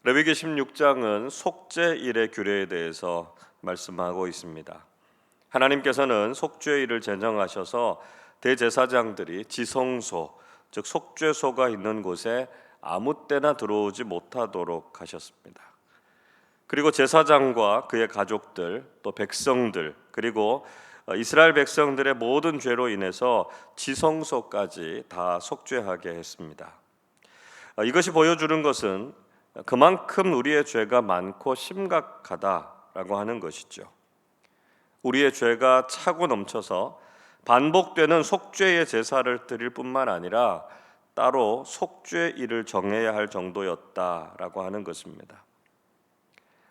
레위기 16장은 속죄일의 규례에 대해서 말씀하고 있습니다. 하나님께서는 속죄일을 제정하셔서 대제사장들이 지성소, 즉 속죄소가 있는 곳에 아무 때나 들어오지 못하도록 하셨습니다. 그리고 제사장과 그의 가족들, 또 백성들, 그리고 이스라엘 백성들의 모든 죄로 인해서 지성소까지 다 속죄하게 했습니다. 이것이 보여주는 것은 그만큼 우리의 죄가 많고 심각하다라고 하는 것이죠. 우리의 죄가 차고 넘쳐서 반복되는 속죄의 제사를 드릴 뿐만 아니라 따로 속죄일을 정해야 할 정도였다라고 하는 것입니다.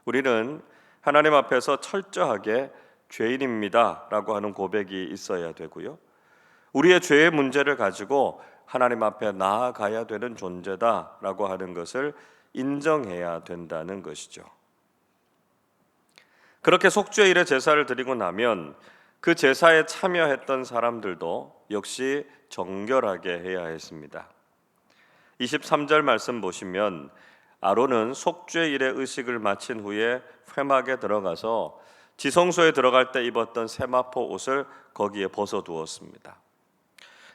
우리는 하나님 앞에서 철저하게 죄인입니다라고 하는 고백이 있어야 되고요. 우리의 죄의 문제를 가지고 하나님 앞에 나아가야 되는 존재다라고 하는 것을 인정해야 된다는 것이죠. 그렇게 속죄일의 제사를 드리고 나면 그 제사에 참여했던 사람들도 역시 정결하게 해야 했습니다. 23절 말씀 보시면 아론은 속죄일의 의식을 마친 후에 회막에 들어가서 지성소에 들어갈 때 입었던 세마포 옷을 거기에 벗어두었습니다.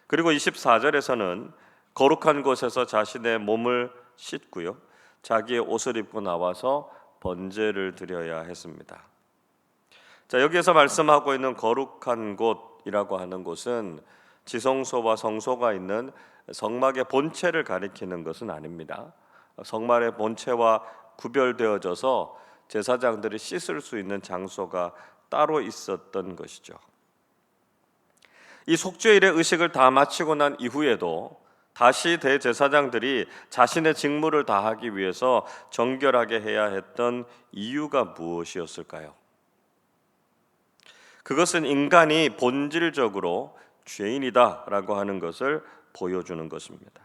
그리고 24절에서는 거룩한 곳에서 자신의 몸을 씻고요, 자기의 옷을 입고 나와서 번제를 드려야 했습니다. 자, 여기에서 말씀하고 있는 거룩한 곳이라고 하는 곳은 지성소와 성소가 있는 성막의 본체를 가리키는 것은 아닙니다. 성막의 본체와 구별되어져서 제사장들이 씻을 수 있는 장소가 따로 있었던 것이죠. 이 속죄일의 의식을 다 마치고 난 이후에도 다시 대제사장들이 자신의 직무를 다하기 위해서 정결하게 해야 했던 이유가 무엇이었을까요? 그것은 인간이 본질적으로 죄인이다라고 하는 것을 보여주는 것입니다.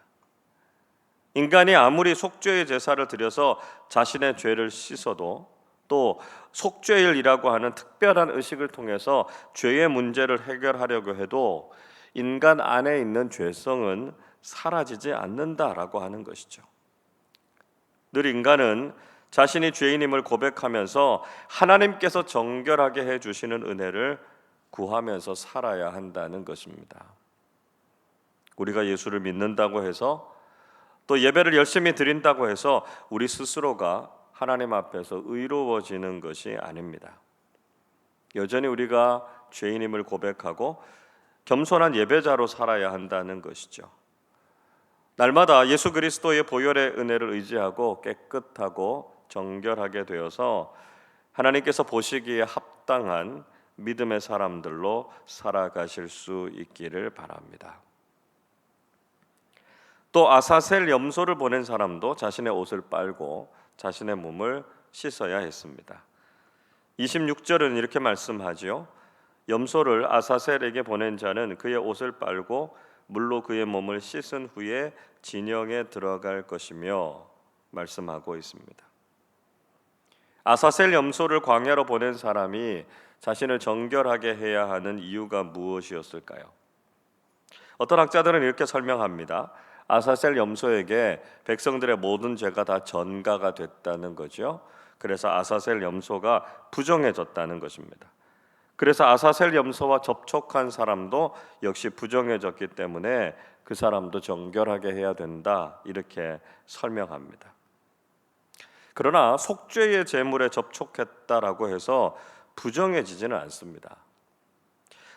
인간이 아무리 속죄의 제사를 드려서 자신의 죄를 씻어도 또 속죄일이라고 하는 특별한 의식을 통해서 죄의 문제를 해결하려고 해도 인간 안에 있는 죄성은 사라지지 않는다라고 하는 것이죠. 늘 인간은 자신이 죄인임을 고백하면서 하나님께서 정결하게 해주시는 은혜를 구하면서 살아야 한다는 것입니다. 우리가 예수를 믿는다고 해서 또 예배를 열심히 드린다고 해서 우리 스스로가 하나님 앞에서 의로워지는 것이 아닙니다. 여전히 우리가 죄인임을 고백하고 겸손한 예배자로 살아야 한다는 것이죠. 날마다 예수 그리스도의 보혈의 은혜를 의지하고 깨끗하고 정결하게 되어서 하나님께서 보시기에 합당한 믿음의 사람들로 살아가실 수 있기를 바랍니다. 또 아사셀 염소를 보낸 사람도 자신의 옷을 빨고 자신의 몸을 씻어야 했습니다. 26절은 이렇게 말씀하지요. 염소를 아사셀에게 보낸 자는 그의 옷을 빨고 물로 그의 몸을 씻은 후에 진영에 들어갈 것이며 말씀하고 있습니다. 아사셀 염소를 광야로 보낸 사람이 자신을 정결하게 해야 하는 이유가 무엇이었을까요? 어떤 학자들은 이렇게 설명합니다. 아사셀 염소에게 백성들의 모든 죄가 다 전가가 됐다는 거죠. 그래서 아사셀 염소가 부정해졌다는 것입니다. 그래서 아사셀 염소와 접촉한 사람도 역시 부정해졌기 때문에 그 사람도 정결하게 해야 된다, 이렇게 설명합니다. 그러나 속죄의 제물에 접촉했다라고 해서 부정해지지는 않습니다.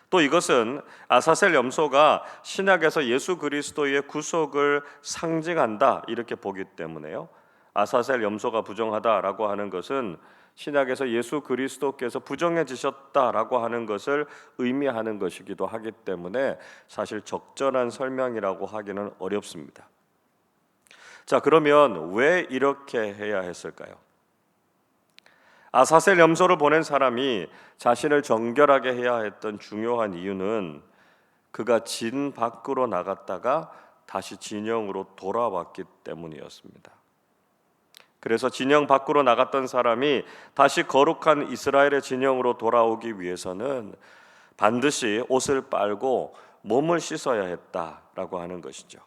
또 이것은 아사셀 염소가 신약에서 예수 그리스도의 구속을 상징한다, 이렇게 보기 때문에요. 아사셀 염소가 부정하다라고 하는 것은 신약에서 예수 그리스도께서 부정해지셨다라고 하는 것을 의미하는 것이기도 하기 때문에 사실 적절한 설명이라고 하기는 어렵습니다. 자, 그러면 왜 이렇게 해야 했을까요? 아사셀 염소를 보낸 사람이 자신을 정결하게 해야 했던 중요한 이유는 그가 진 밖으로 나갔다가 다시 진영으로 돌아왔기 때문이었습니다. 그래서 진영 밖으로 나갔던 사람이 다시 거룩한 이스라엘의 진영으로 돌아오기 위해서는 반드시 옷을 빨고 몸을 씻어야 했다라고 하는 것이죠.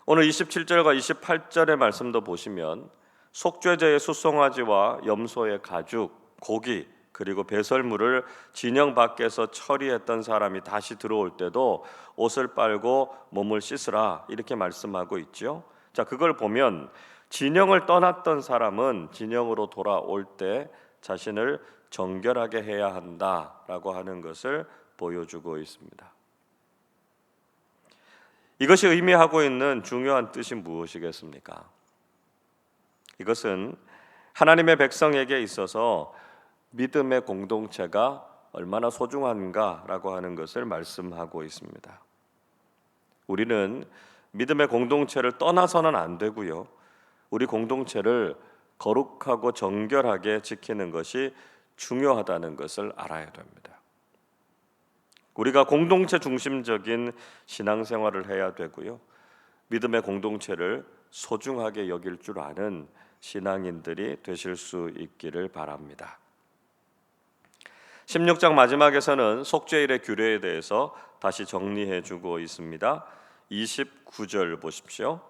오늘 27절과 28절의 말씀도 보시면 속죄제의 수송아지와 염소의 가죽, 고기 그리고 배설물을 진영 밖에서 처리했던 사람이 다시 들어올 때도 옷을 빨고 몸을 씻으라 이렇게 말씀하고 있죠. 자, 그걸 보면 진영을 떠났던 사람은 진영으로 돌아올 때 자신을 정결하게 해야 한다라고 하는 것을 보여주고 있습니다. 이것이 의미하고 있는 중요한 뜻이 무엇이겠습니까? 이것은 하나님의 백성에게 있어서 믿음의 공동체가 얼마나 소중한가라고 하는 것을 말씀하고 있습니다. 우리는 믿음의 공동체를 떠나서는 안 되고요. 우리 공동체를 거룩하고 정결하게 지키는 것이 중요하다는 것을 알아야 됩니다. 우리가 공동체 중심적인 신앙생활을 해야 되고요. 믿음의 공동체를 소중하게 여길 줄 아는 신앙인들이 되실 수 있기를 바랍니다. 16장 마지막에서는 속죄일의 규례에 대해서 다시 정리해 주고 있습니다. 29절 보십시오.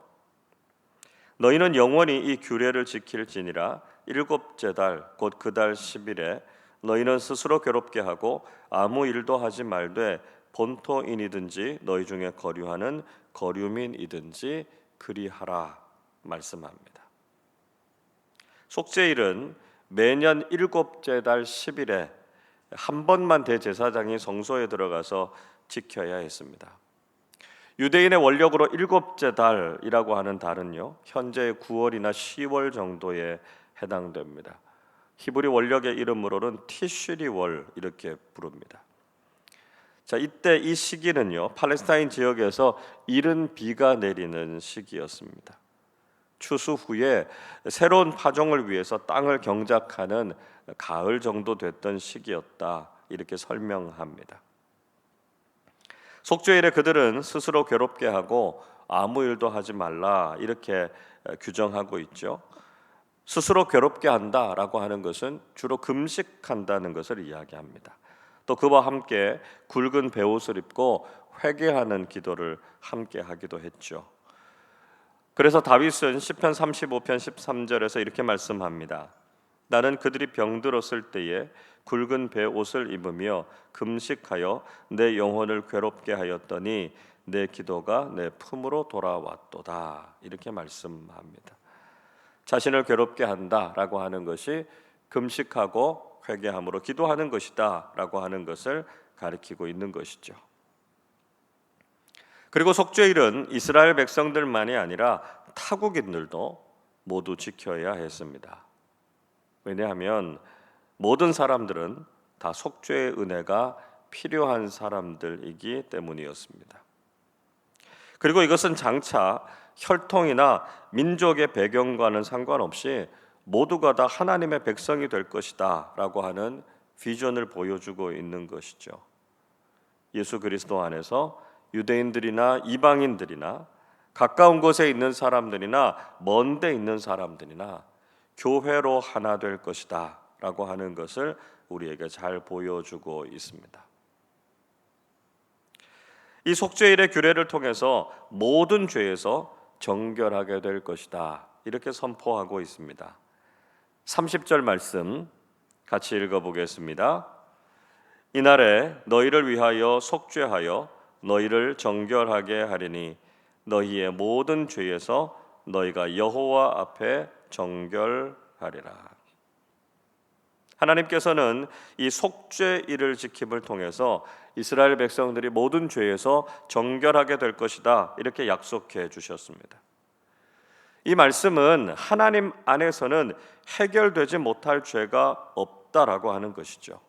너희는 영원히 이 규례를 지킬지니라. 일곱째 달 곧 그 달 10일에 너희는 스스로 괴롭게 하고 아무 일도 하지 말되 본토인이든지 너희 중에 거류하는 거류민이든지 그리하라 말씀합니다. 속죄일은 매년 일곱째 달 10일에 한 번만 대제사장이 성소에 들어가서 지켜야 했습니다. 유대인의 원력으로 일곱째 달이라고 하는 달은요, 현재의 9월이나 10월 정도에 해당됩니다. 히브리 원력의 이름으로는 티슈리월 이렇게 부릅니다. 자, 이때 이 시기는요, 팔레스타인 지역에서 이른 비가 내리는 시기였습니다. 추수 후에 새로운 파종을 위해서 땅을 경작하는 가을 정도 됐던 시기였다 이렇게 설명합니다. 속죄일에 그들은 스스로 괴롭게 하고 아무 일도 하지 말라 이렇게 규정하고 있죠. 스스로 괴롭게 한다라고 하는 것은 주로 금식한다는 것을 이야기합니다. 또 그와 함께 굵은 베옷을 입고 회개하는 기도를 함께 하기도 했죠. 그래서 다윗은 시편 35편 13절에서 이렇게 말씀합니다. 나는 그들이 병들었을 때에 굵은 베옷을 입으며 금식하여 내 영혼을 괴롭게 하였더니 내 기도가 내 품으로 돌아왔도다 이렇게 말씀합니다. 자신을 괴롭게 한다라고 하는 것이 금식하고 회개함으로 기도하는 것이다라고 하는 것을 가리키고 있는 것이죠. 그리고 속죄일은 이스라엘 백성들만이 아니라 타국인들도 모두 지켜야 했습니다. 왜냐하면 모든 사람들은 다 속죄의 은혜가 필요한 사람들이기 때문이었습니다. 그리고 이것은 장차 혈통이나 민족의 배경과는 상관없이 모두가 다 하나님의 백성이 될 것이다 라고 하는 비전을 보여주고 있는 것이죠. 예수 그리스도 안에서 유대인들이나 이방인들이나 가까운 곳에 있는 사람들이나 먼 데 있는 사람들이나 교회로 하나 될 것이다 라고 하는 것을 우리에게 잘 보여주고 있습니다. 이 속죄일의 규례를 통해서 모든 죄에서 정결하게 될 것이다 이렇게 선포하고 있습니다. 30절 말씀 같이 읽어보겠습니다. 이날에 너희를 위하여 속죄하여 너희를 정결하게 하리니 너희의 모든 죄에서 너희가 여호와 앞에 정결하리라. 하나님께서는 이 속죄일을 지킴을 통해서 이스라엘 백성들이 모든 죄에서 정결하게 될 것이다 이렇게 약속해 주셨습니다. 이 말씀은 하나님 안에서는 해결되지 못할 죄가 없다라고 하는 것이죠.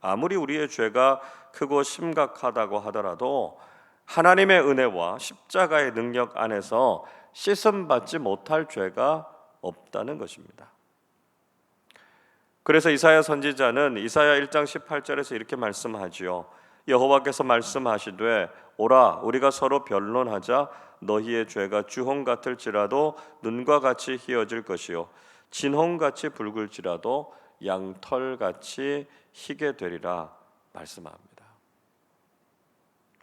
아무리 우리의 죄가 크고 심각하다고 하더라도 하나님의 은혜와 십자가의 능력 안에서 씻음받지 못할 죄가 없다는 것입니다. 그래서 이사야 선지자는 이사야 1장 18절에서 이렇게 말씀하지요. 여호와께서 말씀하시되 오라 우리가 서로 변론하자. 너희의 죄가 주홍 같을지라도 눈과 같이 희어질 것이요 진홍같이 붉을지라도 양털같이 희게 되리라 말씀합니다.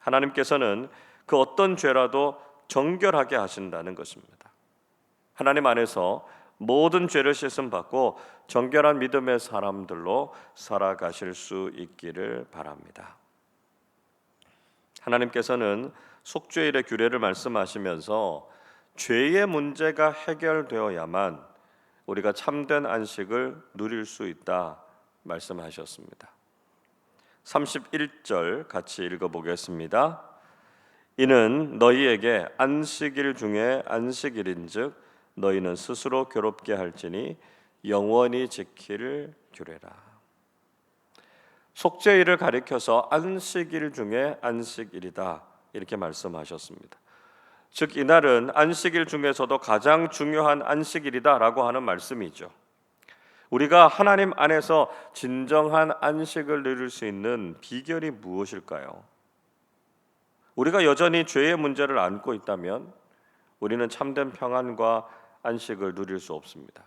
하나님께서는 그 어떤 죄라도 정결하게 하신다는 것입니다. 하나님 안에서 모든 죄를 씻음 받고 정결한 믿음의 사람들로 살아가실 수 있기를 바랍니다. 하나님께서는 속죄일의 규례를 말씀하시면서 죄의 문제가 해결되어야만 우리가 참된 안식을 누릴 수 있다 말씀하셨습니다. 31절 같이 읽어보겠습니다. 이는 너희에게 안식일 중에 안식일인즉 너희는 스스로 괴롭게 할지니 영원히 지킬 규례라. 속죄일을 가리켜서 안식일 중에 안식일이다 이렇게 말씀하셨습니다. 즉 이날은 안식일 중에서도 가장 중요한 안식일이다라고 하는 말씀이죠. 우리가 하나님 안에서 진정한 안식을 누릴 수 있는 비결이 무엇일까요? 우리가 여전히 죄의 문제를 안고 있다면 우리는 참된 평안과 안식을 누릴 수 없습니다.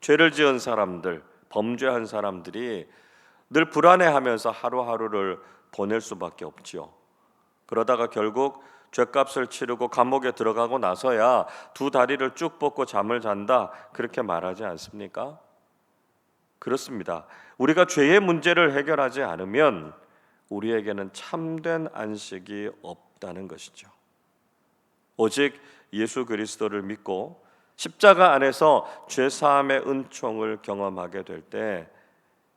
죄를 지은 사람들, 범죄한 사람들이 늘 불안해하면서 하루하루를 보낼 수밖에 없지요. 그러다가 결국 죄값을 치르고 감옥에 들어가고 나서야 두 다리를 쭉 뻗고 잠을 잔다 그렇게 말하지 않습니까? 그렇습니다. 우리가 죄의 문제를 해결하지 않으면 우리에게는 참된 안식이 없다는 것이죠. 오직 예수 그리스도를 믿고 십자가 안에서 죄사함의 은총을 경험하게 될 때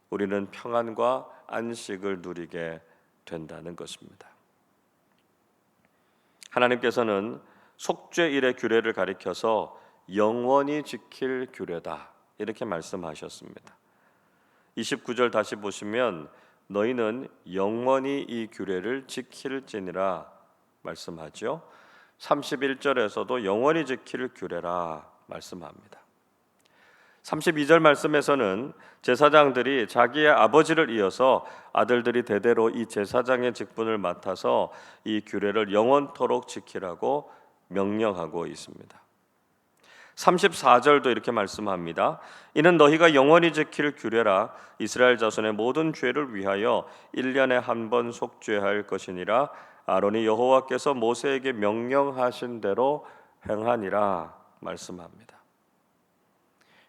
우리는 평안과 안식을 누리게 된다는 것입니다. 하나님께서는 속죄일의 규례를 가리켜서 영원히 지킬 규례다 이렇게 말씀하셨습니다. 29절 다시 보시면 너희는 영원히 이 규례를 지킬지니라 말씀하죠. 31절에서도 영원히 지킬 규례라 말씀합니다. 32절 말씀에서는 제사장들이 자기의 아버지를 이어서 아들들이 대대로 이 제사장의 직분을 맡아서 이 규례를 영원토록 지키라고 명령하고 있습니다. 34절도 이렇게 말씀합니다. 이는 너희가 영원히 지킬 규례라. 이스라엘 자손의 모든 죄를 위하여 1년에 한 번 속죄할 것이니라. 아론이 여호와께서 모세에게 명령하신 대로 행하니라 말씀합니다.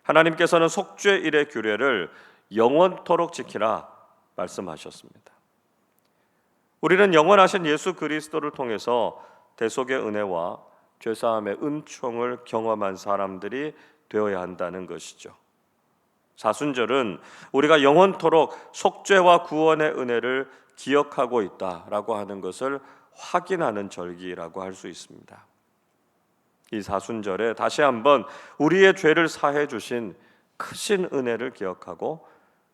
하나님께서는 속죄일의 규례를 영원토록 지키라 말씀하셨습니다. 우리는 영원하신 예수 그리스도를 통해서 대속의 은혜와 죄사함의 은총을 경험한 사람들이 되어야 한다는 것이죠. 사순절은 우리가 영원토록 속죄와 구원의 은혜를 기억하고 있다라고 하는 것을 확인하는 절기라고 할 수 있습니다. 이 사순절에 다시 한번 우리의 죄를 사해 주신 크신 은혜를 기억하고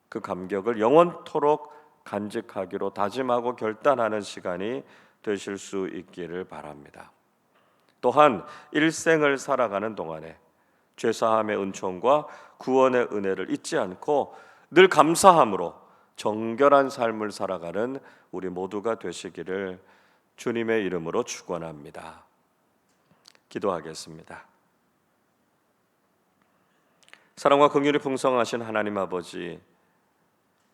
그 감격을 영원토록 간직하기로 다짐하고 결단하는 시간이 되실 수 있기를 바랍니다. 또한 일생을 살아가는 동안에 죄사함의 은총과 구원의 은혜를 잊지 않고 늘 감사함으로 정결한 삶을 살아가는 우리 모두가 되시기를 주님의 이름으로 축원합니다. 기도하겠습니다. 사랑과 긍휼이 풍성하신 하나님 아버지,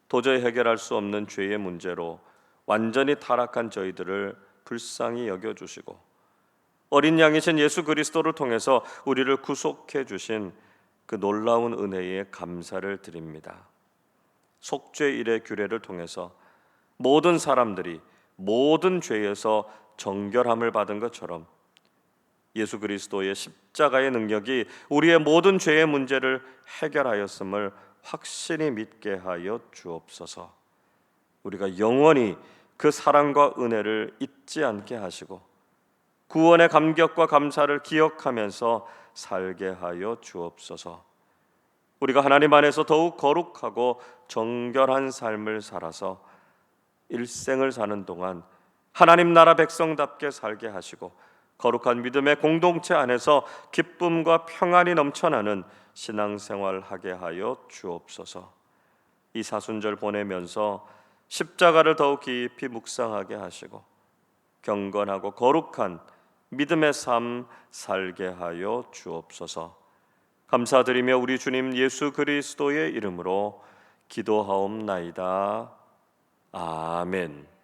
도저히 해결할 수 없는 죄의 문제로 완전히 타락한 저희들을 불쌍히 여겨주시고 어린 양이신 예수 그리스도를 통해서 우리를 구속해 주신 그 놀라운 은혜에 감사를 드립니다. 속죄일의 규례를 통해서 모든 사람들이 모든 죄에서 정결함을 받은 것처럼 예수 그리스도의 십자가의 능력이 우리의 모든 죄의 문제를 해결하였음을 확신히 믿게 하여 주옵소서. 우리가 영원히 그 사랑과 은혜를 잊지 않게 하시고 구원의 감격과 감사를 기억하면서 살게 하여 주옵소서. 우리가 하나님 안에서 더욱 거룩하고 정결한 삶을 살아서 일생을 사는 동안 하나님 나라 백성답게 살게 하시고 거룩한 믿음의 공동체 안에서 기쁨과 평안이 넘쳐나는 신앙생활 하게 하여 주옵소서. 이 사순절 보내면서 십자가를 더욱 깊이 묵상하게 하시고 경건하고 거룩한 믿음의 삶 살게 하여 주옵소서. 감사드리며 우리 주님 예수 그리스도의 이름으로 기도하옵나이다. 아멘.